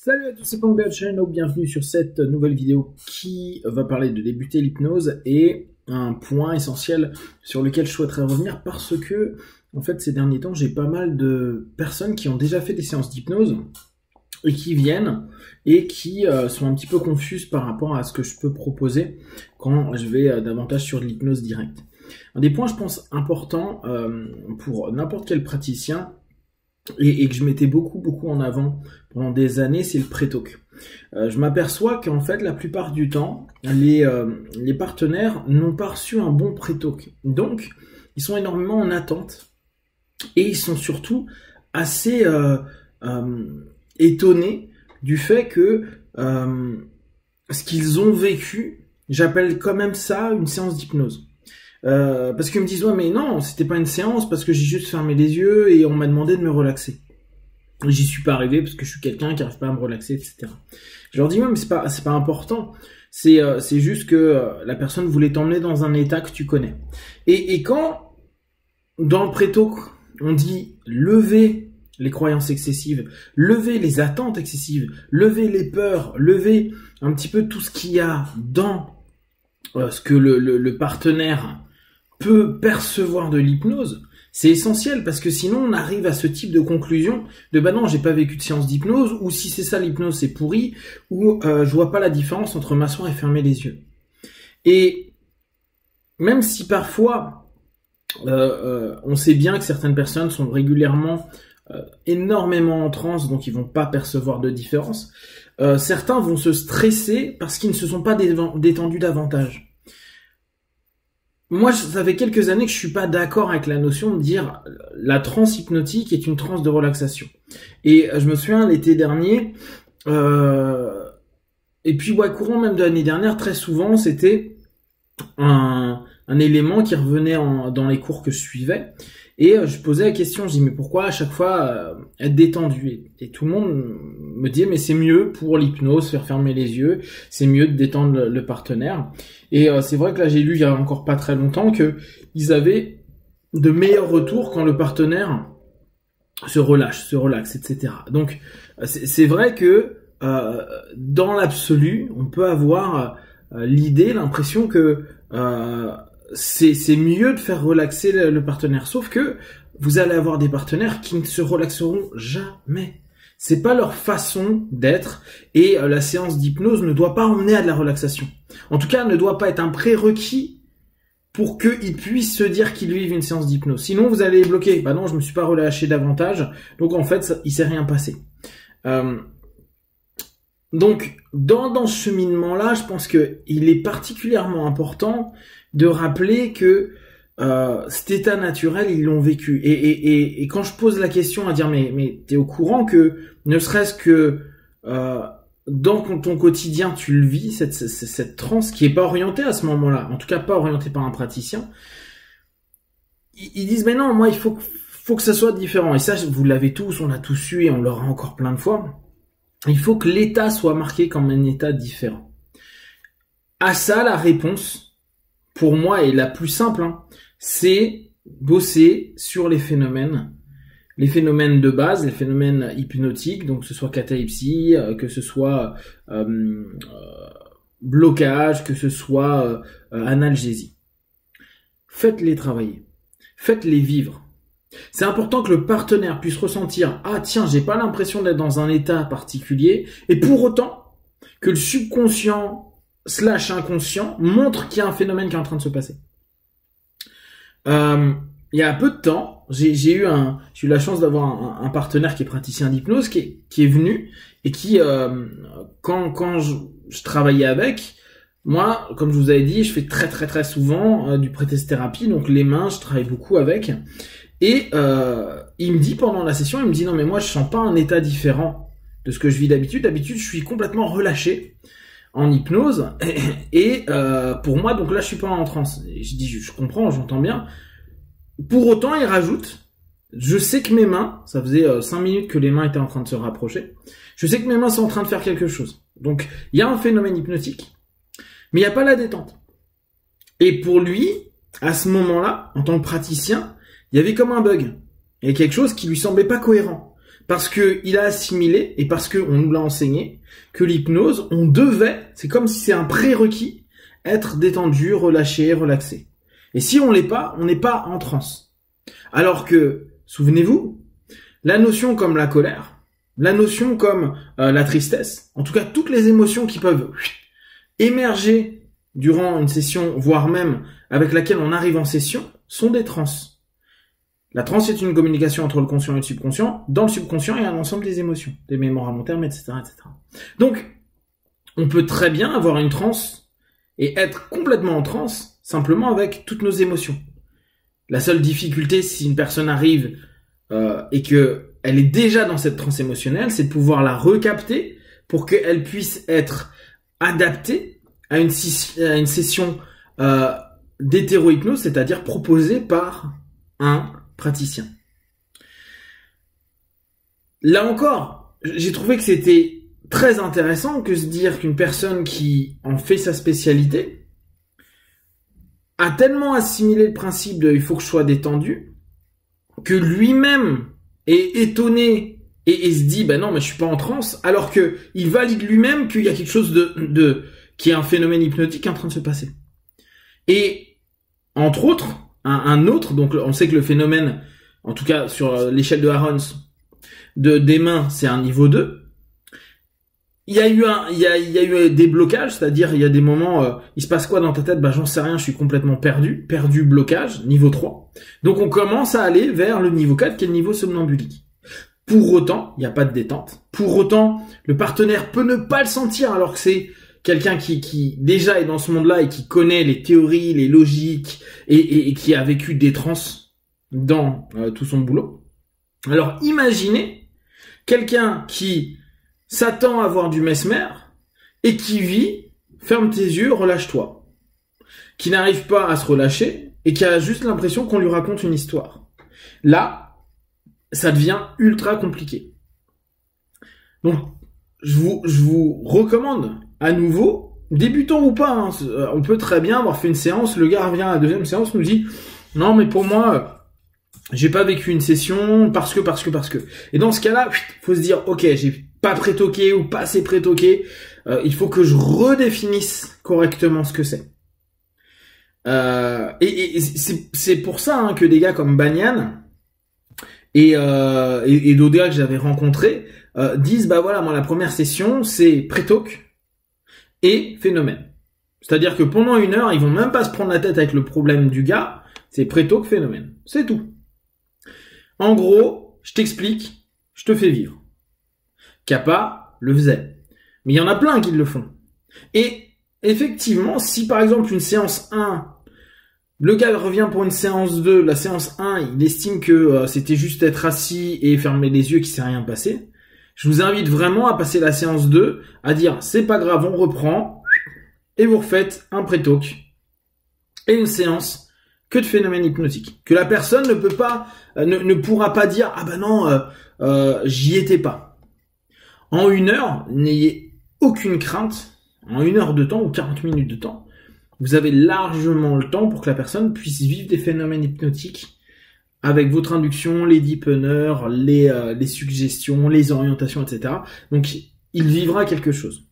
Salut à tous, c'est Pang Channel, bienvenue sur cette nouvelle vidéo qui va parler de débuter l'hypnose et un point essentiel sur lequel je souhaiterais revenir parce que, en fait, ces derniers temps, j'ai pas mal de personnes qui ont déjà fait des séances d'hypnose et qui viennent et qui sont un petit peu confuses par rapport à ce que je peux proposer quand je vais davantage sur de l'hypnose directe. Un des points, je pense, importants pour n'importe quel praticien et que je mettais beaucoup en avant pendant des années, c'est le pré-talk. Je m'aperçois qu'en fait, la plupart du temps, les partenaires n'ont pas reçu un bon pré-talk. Donc, ils sont énormément en attente et ils sont surtout assez étonnés du fait que ce qu'ils ont vécu, j'appelle quand même ça une séance d'hypnose. Parce qu'ils me disent ouais mais non, c'était pas une séance parce que j'ai juste fermé les yeux et on m'a demandé de me relaxer. J'y suis pas arrivé parce que je suis quelqu'un qui arrive pas à me relaxer, etc. Je leur dis ouais mais c'est pas important. C'est juste que la personne voulait t'emmener dans un état que tu connais. Et quand dans le pré-talk on dit lever les croyances excessives, lever les attentes excessives, lever les peurs, lever un petit peu tout ce qu'il y a dans ce que le partenaire peut percevoir de l'hypnose, c'est essentiel parce que sinon on arrive à ce type de conclusion de bah non j'ai pas vécu de séance d'hypnose ou si c'est ça l'hypnose c'est pourri ou je vois pas la différence entre m'asseoir et fermer les yeux. Et même si parfois on sait bien que certaines personnes sont régulièrement énormément en transe donc ils vont pas percevoir de différence, certains vont se stresser parce qu'ils ne se sont pas détendus davantage. Moi, ça fait quelques années que je suis pas d'accord avec la notion de dire la transe hypnotique est une transe de relaxation. Et je me souviens l'été dernier, et puis courant même de l'année dernière, très souvent c'était un élément qui revenait dans les cours que je suivais. Et je posais la question, je dis mais pourquoi à chaque fois être détendu et tout le monde me dit mais c'est mieux pour l'hypnose, faire fermer les yeux, c'est mieux de détendre le partenaire. Et c'est vrai que là j'ai lu il y a encore pas très longtemps que ils avaient de meilleurs retours quand le partenaire se relâche, se relaxe, etc. Donc c'est vrai que dans l'absolu on peut avoir l'idée, l'impression que c'est mieux de faire relaxer le partenaire. Sauf que vous allez avoir des partenaires qui ne se relaxeront jamais. C'est pas leur façon d'être et la séance d'hypnose ne doit pas emmener à de la relaxation. En tout cas, ne doit pas être un prérequis pour qu'ils puissent se dire qu'ils vivent une séance d'hypnose. Sinon, vous allez les bloquer. Bah non, je me suis pas relâché davantage. Donc en fait, il s'est rien passé. Donc, dans ce cheminement-là, je pense que il est particulièrement important de rappeler que cet état naturel, ils l'ont vécu. Et quand je pose la question à dire mais t'es au courant que ne serait-ce que dans ton quotidien, tu le vis, cette transe qui est pas orientée à ce moment-là, en tout cas pas orientée par un praticien, ils disent mais non, moi il faut que ça soit différent. Et ça, vous l'avez tous, on l'a tous eu et on l'aura encore plein de fois. Il faut que l'état soit marqué comme un état différent. À ça, la réponse, pour moi, est la plus simple, c'est bosser sur les phénomènes de base, les phénomènes hypnotiques, donc que ce soit catalepsie, que ce soit blocage, que ce soit analgésie. Faites-les travailler, faites-les vivre. C'est important que le partenaire puisse ressentir « Ah tiens, j'ai pas l'impression d'être dans un état particulier » et pour autant que le subconscient / inconscient montre qu'il y a un phénomène qui est en train de se passer. Il y a peu de temps, j'ai eu la chance d'avoir un partenaire qui est praticien d'hypnose qui est venu et qui quand je travaillais avec, moi, comme je vous avais dit, je fais très souvent du pré-test-thérapie, donc les mains, je travaille beaucoup avec. Et il me dit pendant la session, il me dit non mais moi je sens pas un état différent de ce que je vis d'habitude. D'habitude je suis complètement relâché en hypnose et pour moi donc là je suis pas en transe. Et je dis je comprends, j'entends bien. Pour autant il rajoute, je sais que mes mains, ça faisait 5 minutes que les mains étaient en train de se rapprocher. Je sais que mes mains sont en train de faire quelque chose. Donc il y a un phénomène hypnotique, mais il n'y a pas la détente. Et pour lui, à ce moment-là, en tant que praticien, il y avait comme un bug. Il y avait quelque chose qui lui semblait pas cohérent. parce que il a assimilé et parce que on nous l'a enseigné que l'hypnose, on devait, c'est comme si c'est un prérequis, être détendu, relâché, relaxé. Et si on l'est pas, on n'est pas en transe. Alors que, souvenez-vous, la notion comme la colère, la notion comme la tristesse, en tout cas toutes les émotions qui peuvent émerger durant une session, voire même avec laquelle on arrive en session, sont des transes. La transe est une communication entre le conscient et le subconscient. Dans le subconscient, il y a un ensemble des émotions, des mémoires à long terme, etc., etc. Donc, on peut très bien avoir une transe et être complètement en transe simplement avec toutes nos émotions. La seule difficulté, si une personne arrive et que elle est déjà dans cette transe émotionnelle, c'est de pouvoir la recapter pour qu'elle puisse être adaptée à une session d'hétérohypnose, c'est-à-dire proposée par un praticien. Là encore, j'ai trouvé que c'était très intéressant que se dire qu'une personne qui en fait sa spécialité a tellement assimilé le principe de il faut que je sois détendu que lui-même est étonné et se dit bah non mais je suis pas en transe, alors que il valide lui-même qu'il y a quelque chose qui est un phénomène hypnotique qui est en train de se passer. Et entre autres, un autre, donc on sait que le phénomène, en tout cas sur l'échelle de Arons, des mains, c'est un niveau 2. Il y a eu des blocages, c'est-à-dire il y a des moments, il se passe quoi dans ta tête? Bah j'en sais rien, je suis complètement perdu, blocage, niveau 3. Donc on commence à aller vers le niveau 4 qui est le niveau somnambulique. Pour autant, il n'y a pas de détente. Pour autant, le partenaire peut ne pas le sentir alors que c'est quelqu'un qui déjà est dans ce monde-là et qui connaît les théories, les logiques et qui a vécu des transes dans tout son boulot. Alors imaginez quelqu'un qui s'attend à voir du mesmer et qui vit ferme tes yeux, relâche-toi, qui n'arrive pas à se relâcher et qui a juste l'impression qu'on lui raconte une histoire. Là, ça devient ultra compliqué. Donc, je vous recommande à nouveau, débutant ou pas, hein, on peut très bien avoir fait une séance, le gars revient à la deuxième séance, nous dit « Non, mais pour moi, j'ai pas vécu une session parce que. » Et dans ce cas-là, faut se dire « Ok, j'ai pas pré-toqué ou pas assez pré-toqué, il faut que je redéfinisse correctement ce que c'est. » Et c'est pour ça hein, que des gars comme Banyan et d'autres gars que j'avais rencontrés disent bah voilà, moi la première session c'est pré-talk et phénomène. C'est-à-dire que pendant 1 heure, ils vont même pas se prendre la tête avec le problème du gars, c'est pré-talk, phénomène. C'est tout. En gros, je t'explique, je te fais vivre. Kappa le faisait. Mais il y en a plein qui le font. Et effectivement, si par exemple une séance 1, le gars revient pour une séance 2, la séance 1, il estime que c'était juste être assis et fermer les yeux, qu'il s'est rien passé. Je vous invite vraiment à passer la séance 2, à dire c'est pas grave, on reprend, et vous refaites un pré-talk et une séance que de phénomènes hypnotiques. Que la personne ne peut pas, ne pourra pas dire ah ben non, j'y étais pas. En 1 heure, n'ayez aucune crainte. En 1 heure de temps ou 40 minutes de temps, vous avez largement le temps pour que la personne puisse vivre des phénomènes hypnotiques avec votre induction, les deepeners, les suggestions, les orientations, etc. Donc, il vivra quelque chose.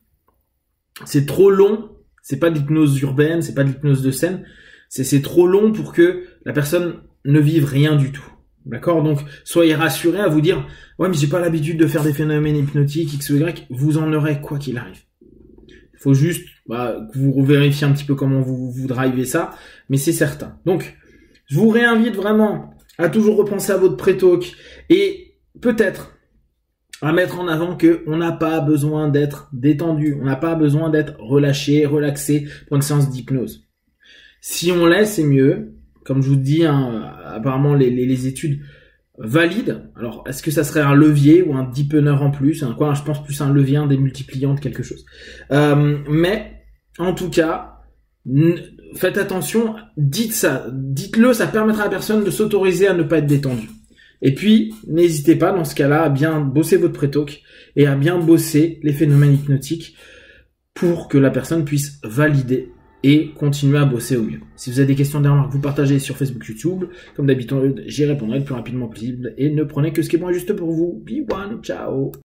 C'est trop long, c'est pas de l'hypnose urbaine, c'est pas de l'hypnose de scène, c'est trop long pour que la personne ne vive rien du tout. D'accord? Donc, soyez rassurés à vous dire, ouais, mais j'ai pas l'habitude de faire des phénomènes hypnotiques, X ou Y, vous en aurez quoi qu'il arrive. Il faut juste que vous vérifiez un petit peu comment vous drivez ça, mais c'est certain. Donc, je vous réinvite vraiment à toujours repenser à votre pré-talk et peut-être à mettre en avant que on n'a pas besoin d'être détendu, on n'a pas besoin d'être relâché, relaxé pour une séance d'hypnose. Si on l'est, c'est mieux. Comme je vous dis, hein, apparemment les études valident. Alors, est-ce que ça serait un levier ou un deepener en plus, hein, quoi, je pense plus un levier, un démultipliant de quelque chose. Mais en tout cas, faites attention, dites-le, ça permettra à la personne de s'autoriser à ne pas être détendu. Et puis, n'hésitez pas dans ce cas-là à bien bosser votre pré-talk et à bien bosser les phénomènes hypnotiques pour que la personne puisse valider et continuez à bosser au mieux. Si vous avez des questions, des remarques, vous partagez sur Facebook, YouTube. Comme d'habitude, j'y répondrai le plus rapidement possible et ne prenez que ce qui est bon et juste pour vous. Be one, ciao.